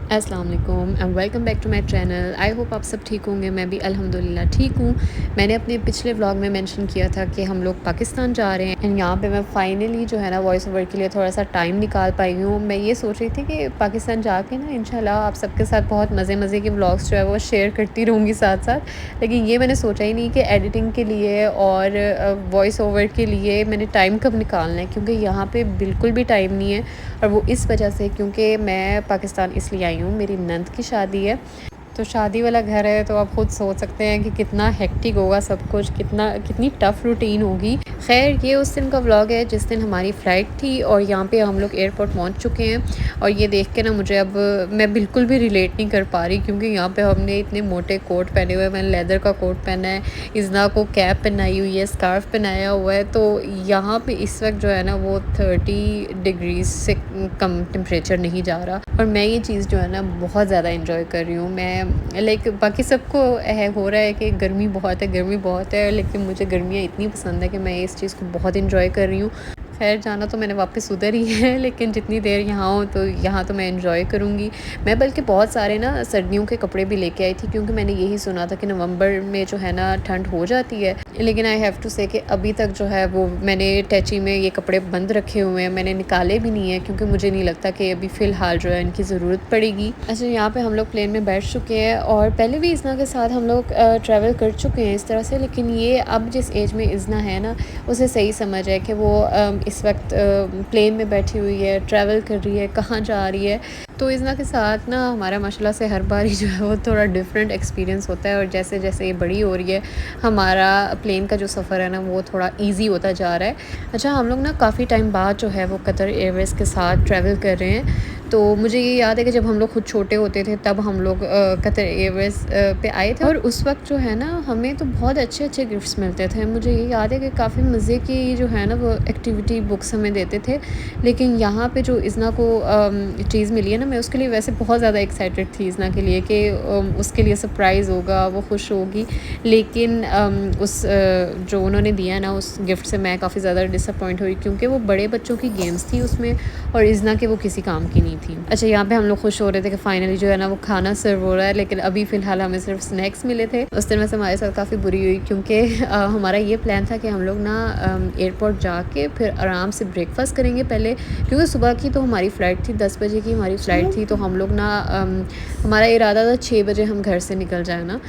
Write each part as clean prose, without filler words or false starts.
अस्सलाम वालेकुम and welcome back to my channel. I hope आप सब ठीक होंगे। मैं भी अल्हम्दुलिल्लाह ठीक हूँ। मैंने अपने पिछले व्लॉग में मेंशन किया था कि हम लोग पाकिस्तान जा रहे हैं एंड यहाँ पे मैं फ़ाइनली जो है ना वॉइस ओवर के लिए थोड़ा सा टाइम निकाल पाई हूँ। मैं ये सोच रही थी कि पाकिस्तान जाके ना इंशाल्लाह आप सबके साथ बहुत मज़े मज़े के व्लॉग्स जो है वो शेयर करती रहूँगी साथ साथ। लेकिन ये मैंने सोचा ही नहीं कि एडिटिंग के लिए और वॉइस ओवर के लिए मैंने टाइम कब निकालना है, क्योंकि यहाँ पे बिल्कुल भी टाइम नहीं है। और वो इस वजह से क्योंकि मैं पाकिस्तान इसलिए आई हूँ, मेरी नंद की शादी है। तो शादी वाला घर है तो आप खुद सोच सकते हैं कि कितना हेक्टिक होगा सब कुछ, कितनी टफ़ रूटीन होगी। ख़ैर ये उस दिन का व्लॉग है जिस दिन हमारी फ़्लाइट थी और यहाँ पे हम लोग एयरपोर्ट पहुँच चुके हैं। और ये देख के ना मुझे अब मैं बिल्कुल भी रिलेट नहीं कर पा रही, क्योंकि यहाँ पे हमने इतने मोटे कोट पहने हुए हैं। मैंने लेदर का कोट पहना है, इज़ना को कैप पहनाई हुई है, स्कार्फ़ पहनाया हुआ है। तो यहाँ पे इस वक्त जो है ना वो 30 डिग्रीज से कम टेम्परेचर नहीं जा रहा। और मैं ये चीज़ जो है ना बहुत ज़्यादा इंजॉय कर रही हूँ। मैं लाइक बाकी सबको है हो रहा है कि गर्मी बहुत है, लेकिन मुझे गर्मियाँ इतनी पसंद है कि मैं इस चीज़ को बहुत इंजॉय कर रही हूँ। खैर जाना तो मैंने वापस उधर ही है, लेकिन जितनी देर यहाँ हूँ तो यहाँ तो मैं इंजॉय करूँगी। मैं बल्कि बहुत सारे ना सर्दियों के कपड़े भी लेके आई थी, क्योंकि मैंने यही सुना था कि नवंबर में जो है ना ठंड हो जाती है। लेकिन आई हैव टू से कि अभी तक जो है वो मैंने टैची में ये कपड़े बंद रखे हुए हैं, मैंने निकाले भी नहीं है, क्योंकि मुझे नहीं लगता कि अभी फ़िलहाल जो है इनकी ज़रूरत पड़ेगी। अच्छा, यहाँ पे हम लोग प्लेन में बैठ चुके हैं और पहले भी इज़ना के साथ हम लोग ट्रैवल कर चुके हैं इस तरह से। लेकिन ये अब जिस एज में इज़ना है ना, उसे सही समझ है कि वो इस वक्त प्लेन में बैठी हुई है, ट्रैवल कर रही है, कहाँ जा रही है। तो इज़ना के साथ ना हमारा माशाल्लाह से हर बार ही जो है वो थोड़ा डिफरेंट एक्सपीरियंस होता है। और जैसे जैसे ये बड़ी हो रही है, हमारा प्लेन का जो सफ़र है ना वो थोड़ा इजी होता जा रहा है। अच्छा, हम लोग ना काफ़ी टाइम बाद जो है वो कतर एयरवेज़ के साथ ट्रैवल कर रहे हैं। तो मुझे ये याद है कि जब हम लोग खुद छोटे होते थे तब हम लोग कतर एयरवेज़ पे आए थे, और उस वक्त जो है ना हमें तो बहुत अच्छे अच्छे गिफ्ट्स मिलते थे। मुझे ये याद है कि काफ़ी मज़े की जो है ना वो एक्टिविटी बुक्स हमें देते थे। लेकिन यहाँ पे जो इज़ना को चीज़ मिली है ना, मैं उसके लिए वैसे बहुत ज़्यादा एक्साइटेड थी इज़ना के लिए कि उसके लिए सरप्राइज़ होगा, वो खुश होगी। लेकिन जो उन्होंने दिया ना उस गिफ्ट से मैं काफ़ी ज़्यादा डिसअपॉइंट हुई, क्योंकि वो बड़े बच्चों की गेम्स थी उसमें और इज़ना के वो किसी काम की नहीं थी। अच्छा, यहाँ पे हम लोग खुश हो रहे थे कि फाइनली जो है ना वो खाना सर्व हो रहा है, लेकिन अभी फ़िलहाल हमें सिर्फ स्नैक्स मिले थे। उस दिन वैसे हमारे साथ काफ़ी बुरी हुई, क्योंकि हमारा ये प्लान था कि हम लोग ना एयरपोर्ट जाके फिर आराम से ब्रेकफास्ट करेंगे पहले, क्योंकि सुबह की तो हमारी फ़्लाइट थी, 10 बजे की हमारी फ़्लाइट थी। तो हम लोग ना हमारा इरादा था 6 बजे हम घर से निकल जाए ना।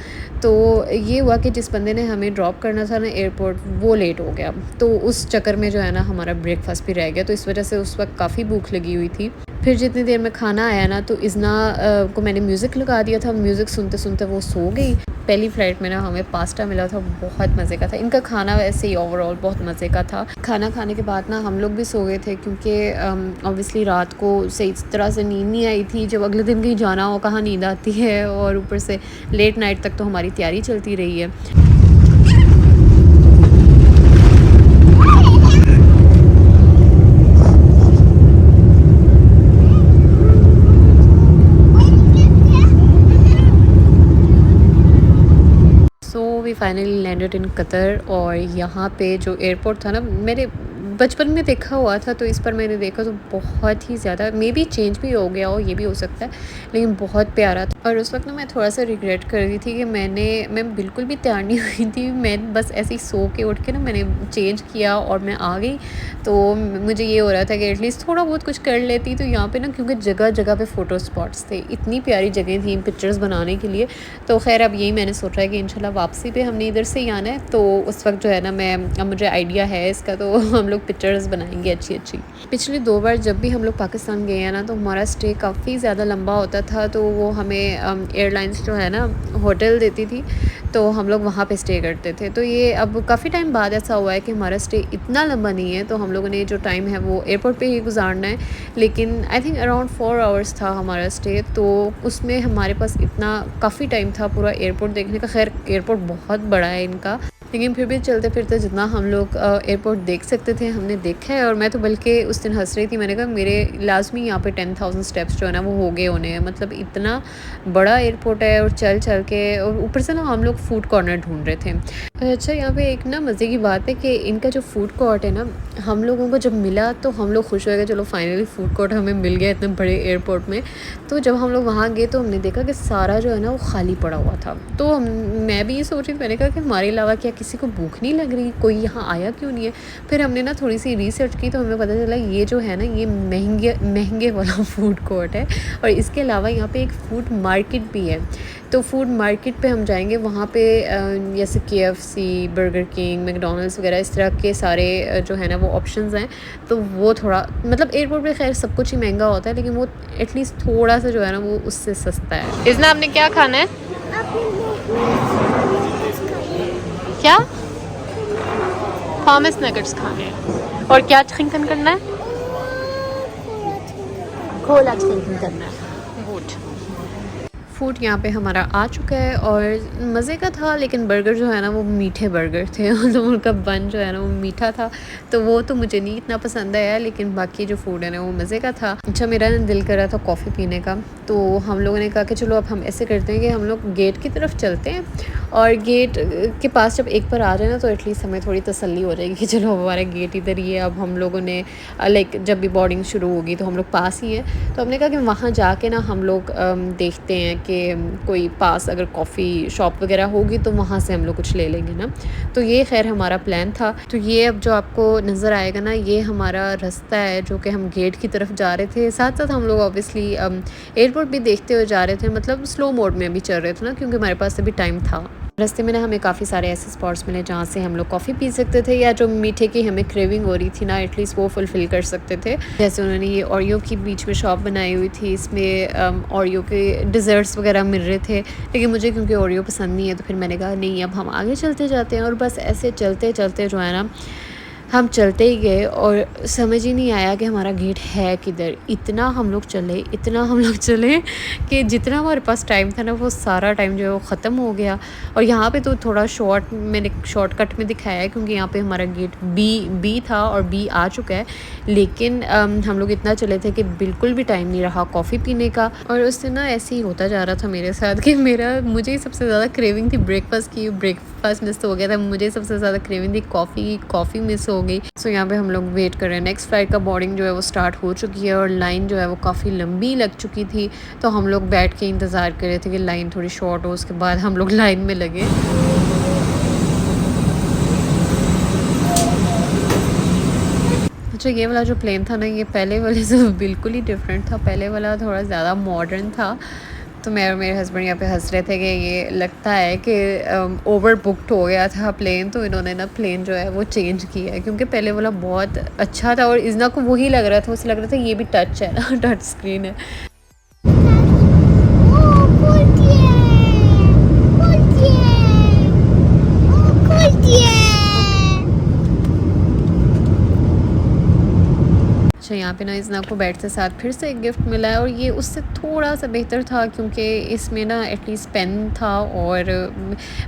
तो ये हुआ कि जिस बंदे ने हमें ड्रॉप करना था ना एयरपोर्ट, वो लेट हो गया। तो उस चक्कर में जो है ना हमारा ब्रेकफास्ट भी रह गया। तो इस वजह से उस वक्त काफ़ी भूख लगी हुई थी। फिर जितनी देर में खाना आया ना तो इज़ना को मैंने म्यूज़िक लगा दिया था। म्यूज़िक सुनते सुनते वो सो गई। पहली फ़्लाइट में ना हमें पास्ता मिला था, बहुत मज़े का था। इनका खाना वैसे ही ओवरऑल बहुत मज़े का था। खाना खाने के बाद ना हम लोग भी सो गए थे, क्योंकि ऑब्वियसली रात को सही तरह से नींद नहीं आई थी। जब अगले दिन कहीं जाना हो कहाँ नींद आती है, और ऊपर से लेट नाइट तक तो हमारी तैयारी चलती रही है। So we finally landed in Qatar. और यहाँ पे जो एयरपोर्ट था ना, मेरे बचपन में देखा हुआ था, तो इस पर मैंने देखा तो बहुत ही ज़्यादा मे बी चेंज भी हो गया हो, ये भी हो सकता है, लेकिन बहुत प्यारा था। और उस वक्त ना मैं थोड़ा सा रिग्रेट कर रही थी कि मैं बिल्कुल भी तैयार नहीं हुई थी। मैं बस ऐसे ही सो के उठ के ना मैंने चेंज किया और मैं आ गई। तो मुझे ये हो रहा था कि एटलीस्ट थोड़ा बहुत कुछ कर लेती। तो यहाँ पे ना क्योंकि जगह जगह पे फ़ोटो स्पॉट्स थे, इतनी प्यारी जगह थी पिक्चर्स बनाने के लिए। तो खैर अब यही मैंने सोचा है कि इंशाल्लाह वापसी पे हमने इधर से ही आना है। तो उस वक्त जो है ना अब मुझे आइडिया है इसका, तो हम लोग पिक्चर्स बनाएंगे अच्छी अच्छी। पिछली 2 बार जब भी हम लोग पाकिस्तान गए हैं ना, तो हमारा स्टे काफ़ी ज़्यादा लंबा होता था। तो वो हमें एयरलाइंस जो है ना होटल देती थी, तो हम लोग वहाँ पे स्टे करते थे। तो ये अब काफ़ी टाइम बाद ऐसा हुआ है कि हमारा स्टे इतना लंबा नहीं है, तो हम लोगों ने जो टाइम है वो एयरपोर्ट पे ही गुजारना है। लेकिन आई थिंक अराउंड 4 आवर्स था हमारा स्टे, तो उसमें हमारे पास इतना काफ़ी टाइम था पूरा एयरपोर्ट देखने का। खैर एयरपोर्ट बहुत बड़ा है इनका, लेकिन फिर भी चलते फिरते जितना हम लोग एयरपोर्ट देख सकते थे हमने देखा है। और मैं तो बल्कि उस दिन हंस रही थी, मैंने कहा मेरे लाजमी यहाँ पे 10,000 स्टेप्स जो है ना वो हो गए होने हैं। मतलब इतना बड़ा एयरपोर्ट है, और चल चल के, और ऊपर से ना हम लोग फूड कॉर्नर ढूंढ रहे थे। अच्छा, यहाँ पे एक ना मज़े की बात है कि इनका जो फूड कोर्ट है ना, हम लोगों को जब मिला तो हम लोग खुश हो गए, चलो फाइनली फूड कोर्ट हमें मिल गया इतने बड़े एयरपोर्ट में। तो जब हम लोग वहाँ गए तो हमने देखा कि सारा जो है ना वो खाली पड़ा हुआ था। तो मैं भी ये सोच रही थी, मैंने कहा कि हमारे अलावा क्या किसी को भूख नहीं लग रही, कोई यहाँ आया क्यों नहीं है। फिर हमने ना थोड़ी सी रिसर्च की तो हमें पता चला ये जो है ना ये महंगे महंगे वाला फूड कोर्ट है, और इसके अलावा यहाँ पे एक फूड मार्केट भी है। तो फूड मार्केट पे हम जाएंगे, वहाँ पे जैसे KFC, बर्गर किंग, मैकडॉनल्ड्स वगैरह इस तरह के सारे जो है ना वो ऑप्शंस हैं। तो वो थोड़ा मतलब एयरपोर्ट पे खैर सब कुछ ही महंगा होता है, लेकिन वो एटलीस्ट थोड़ा सा जो है ना वो उससे सस्ता है। इसने आपने क्या खाना है? क्या? थॉमस नगेट्स खाने हैं। और क्या चिकन करना है? खोला चिकन करना है। गुड। फूड यहाँ पे हमारा आ चुका है और मज़े का था, लेकिन बर्गर जो है ना वो मीठे बर्गर थे तो उनका बन जो है ना वो मीठा था, तो वो तो मुझे नहीं इतना पसंद आया, लेकिन बाकी जो फूड है ना वो मज़े का था। अच्छा, मेरा ना दिल कर रहा था कॉफ़ी पीने का, तो हम लोगों ने कहा कि चलो अब हम ऐसे करते हैं कि हम लोग गेट की तरफ चलते हैं, और गेट के पास जब एक बार आ जाए ना तो एटलीस्ट हमें थोड़ी तसल्ली हो जाएगी कि चलो हमारा गेट इधर ही है। अब हम लोगों ने लाइक जब भी बोर्डिंग शुरू होगी तो हम लोग पास ही हैं, तो हमने कहा कि वहाँ जाके ना हम लोग देखते हैं कि कोई पास अगर कॉफ़ी शॉप वगैरह होगी तो वहाँ से हम लोग कुछ ले लेंगे ना। तो ये खैर हमारा प्लान था। तो ये अब जो आपको नज़र आएगा ना ये हमारा रास्ता है जो कि हम गेट की तरफ जा रहे थे। साथ साथ हम लोग ऑब्वियसली एयरपोर्ट भी देखते हुए जा रहे थे, मतलब स्लो मोड में भी चल रहे थे ना, क्योंकि हमारे पास अभी टाइम था। रास्ते में ना हमें काफ़ी सारे ऐसे स्पॉट्स मिले जहाँ से हम लोग कॉफ़ी पी सकते थे, या जो मीठे की हमें क्रेविंग हो रही थी ना एटलीस्ट वो फुलफ़िल कर सकते थे। जैसे उन्होंने ये ओरियो की बीच में शॉप बनाई हुई थी, इसमें ओरियो के डिज़र्ट्स वगैरह मिल रहे थे, लेकिन मुझे क्योंकि ओरियो पसंद नहीं है तो फिर मैंने कहा नहीं अब हम आगे चलते जाते हैं। और बस ऐसे चलते चलते जो है ना हम चलते ही गए और समझ ही नहीं आया कि हमारा गेट है किधर। इतना हम लोग चले कि जितना हमारे पास टाइम था ना वो सारा टाइम जो है वो ख़त्म हो गया। और यहाँ पे तो थोड़ा मैंने शॉर्टकट में दिखाया है, क्योंकि यहाँ पे हमारा गेट बी था और बी आ चुका है, लेकिन हम लोग इतना चले थे कि बिल्कुल भी टाइम नहीं रहा कॉफ़ी पीने का। और उससे ना ऐसे ही होता जा रहा था मेरे साथ कि मुझे सबसे ज़्यादा क्रेविंग थी ब्रेकफास्ट की। ब्रेकफास्ट मिस तो हो गया था, मुझे सबसे ज़्यादा क्रेविंग थी कॉफ़ी मिस हो गई। सो यहाँ पे हम लोग वेट कर रहे हैं, नेक्स्ट फ्लाइट का बोर्डिंग जो है वो स्टार्ट हो चुकी है और लाइन जो है वो काफ़ी लंबी लग चुकी थी। तो हम लोग बैठ के इंतज़ार कर रहे थे कि लाइन थोड़ी शॉर्ट हो, उसके बाद हम लोग लाइन में लगे। अच्छा, ये वाला जो प्लेन था ना ये पहले वाले से बिल्कुल ही डिफरेंट था। पहले वाला थोड़ा ज़्यादा मॉडर्न था। तो मैं और मेरे हस्बैंड यहाँ पे हंस रहे थे कि ये लगता है कि ओवर बुकड हो गया था प्लेन, तो इन्होंने ना प्लेन जो है वो चेंज किया है, क्योंकि पहले वाला बहुत अच्छा था और इजना को वही लग रहा था, उसे लग रहा था ये भी टच है ना टच स्क्रीन है। अच्छा, यहाँ पे ना इज़ना को बैट के साथ फिर से एक गिफ्ट मिला है, और ये उससे थोड़ा सा बेहतर था क्योंकि इसमें ना एटलीस्ट पेन था, और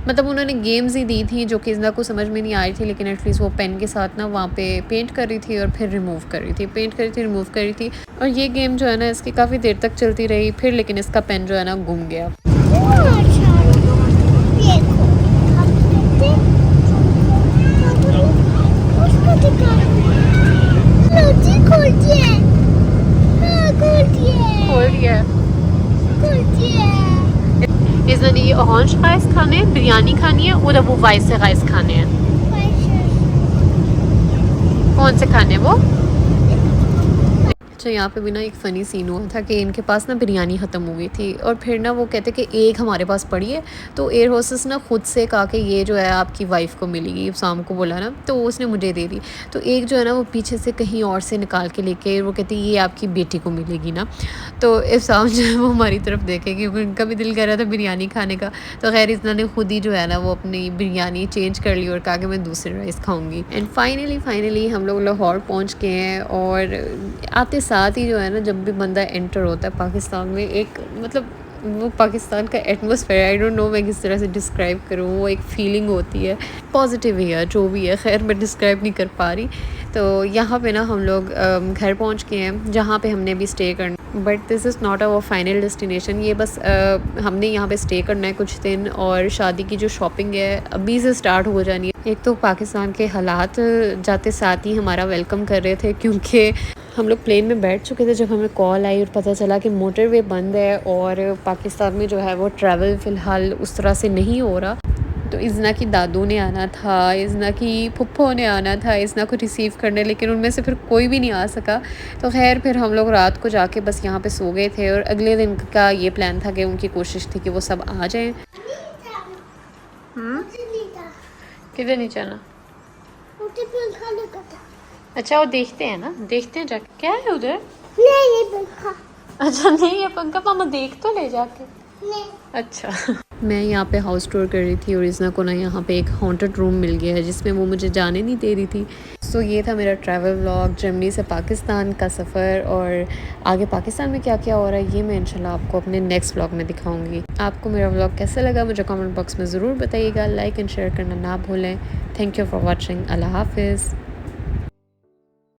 मतलब उन्होंने गेम्स ही दी थी जो कि इज़ना को समझ में नहीं आ रही थी, लेकिन एटलीस्ट वो पेन के साथ ना वहाँ पे पेंट कर रही थी और फिर रिमूव कर रही थी, पेंट कर रही थी, रिमूव कर रही थी। और ये गेम जो है ना इसकी काफ़ी देर तक चलती रही फिर, लेकिन इसका पेन जो है ना गुम गया। इसने ये ऑरेंज राइस खाने हैं, बिरयानी खानी है, और वो वाइट से राइस खाने हैं। कौन से खाने वो? अच्छा, यहाँ पे भी ना एक फ़नी सीन हुआ था कि इनके पास ना बिरयानी ख़त्म हो गई थी, और फिर ना वो कहते कि एक हमारे पास पड़ी है, तो एयर होस्टेस ना खुद से कहा कि ये जो है आपकी वाइफ़ को मिलेगी, शाम को बोला ना, तो उसने मुझे दे दी। तो एक जो है ना वो पीछे से कहीं और से निकाल के लेके वो कहती ये आपकी बेटी को मिलेगी ना। तो इफ्साम जो है वो हमारी तरफ देखे, क्योंकि उनका भी दिल कर रहा था बिरयानी खाने का। तो खैर इतना ने खुद ही जो है ना वो अपनी बिरयानी चेंज कर ली और कहा कि मैं दूसरे राइस खाऊँगी। एंड फाइनली हम लोग लाहौर पहुँच गए हैं, और आते साथ ही जो है ना जब भी बंदा एंटर होता है पाकिस्तान में, एक मतलब वो पाकिस्तान का एटमॉस्फेयर, आई डोंट नो मैं किस तरह से डिस्क्राइब करूँ, वो एक फ़ीलिंग होती है पॉजिटिव ही है जो भी है, खैर मैं डिस्क्राइब नहीं कर पा रही। तो यहाँ पे ना हम लोग घर पहुँच गए हैं जहाँ पे हमने भी स्टे करना। But this is not our final destination. ये बस हमने यहाँ पे स्टे करना है कुछ दिन, और शादी की जो शॉपिंग है अभी से स्टार्ट हो जानी है। एक तो पाकिस्तान के हालात जाते साथ ही हमारा वेलकम कर रहे थे, क्योंकि हम लोग प्लेन में बैठ चुके थे जब हमें कॉल आई और पता चला कि मोटरवे बंद है और पाकिस्तान में जो है वो ट्रैवल फ़िलहाल उस तरह से नहीं हो रहा। तो इज़ना की दादू ने आना था, इज़ना की फुप्पो ने आना था इज़ना को रिसीव करने, लेकिन उनमें से फिर कोई भी नहीं आ सका। तो ख़ैर फिर हम लोग रात को जाके बस यहाँ पे सो गए थे, और अगले दिन का ये प्लान था कि उनकी कोशिश थी कि वो सब आ जाएं। किधर नहीं जाना? अच्छा वो देखते हैं ना, देखते हैं जाके क्या है उधर। नहीं ये पंखा। अच्छा नहीं है पंखा, पापा देख तो ले जाके। नहीं। अच्छा मैं यहाँ पे हाउस टूर कर रही थी और इज़ना को ना यहाँ पे एक हॉन्टेड रूम मिल गया है जिसमें वो मुझे जाने नहीं दे रही थी। सो ये था मेरा ट्रैवल व्लॉग, जर्मनी से पाकिस्तान का सफ़र, और आगे पाकिस्तान में क्या क्या हो रहा है ये मैं इंशाल्लाह आपको अपने नेक्स्ट व्लॉग में दिखाऊंगी। आपको मेरा व्लॉग कैसा लगा मुझे कमेंट बॉक्स में ज़रूर बताइएगा। लाइक एंड शेयर करना ना भूलें। Thank you for watching. अल्लाह हाफिज़।